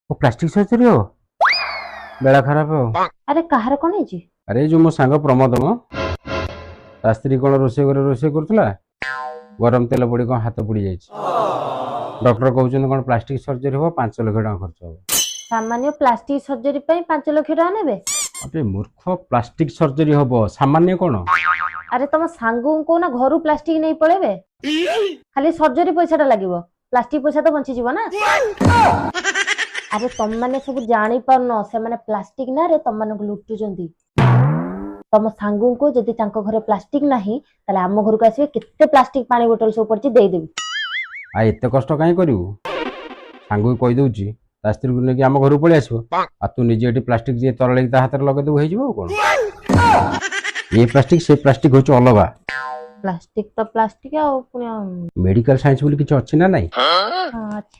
वो plastic surgery हो बेला खराब हो। अरे कहार कौन है? अरे जो मो सांग प्रमोद मो ता स्त्री कौन रोसे करथला गरम तेल पड़ी कौन हाथ पुड़ी जाइए डॉक्टर कहउछन कौन प्लास्टिक सर्जरी हो 5 लाख टका खर्च हो। सामान्य प्लास्टिक सर्जरी पे 5 लाख टका नेबे? अरे मूर्ख प्लास्टिक सर्जरी हो सामान्य कौन। अरे तुम सांगू को ना घर प्लास्टिक नहीं पड़ेबे खाली सर्जरी पैसा लगे प्लास्टिक पैसा तो बंची जीव ना। अरे तुम मैंने सब जानी पारन से माने प्लास्टिक ना रे तुम मानक लुटुचंती। तुम सांगू को जदि तांको घरे प्लास्टिक नाही ताले आम घर को आसीबे केते प्लास्टिक पानी बोतल सब पड़ची दे देबी। आ एते कष्ट काई करिवु सांगू कहि दउची ता स्त्री को नेकी आम घर पळि आसीबो आ तू निजे एटी प्लास्टिक जे तरले ता हाथ लगे दउ हे जिवो कोन। ये प्लास्टिक से प्लास्टिक होच अलगा प्लास्टिक तो प्लास्टिक आ पुनी मेडिकल साइंस बोली किछ अछि ना नाही। हाँ, अच्छा।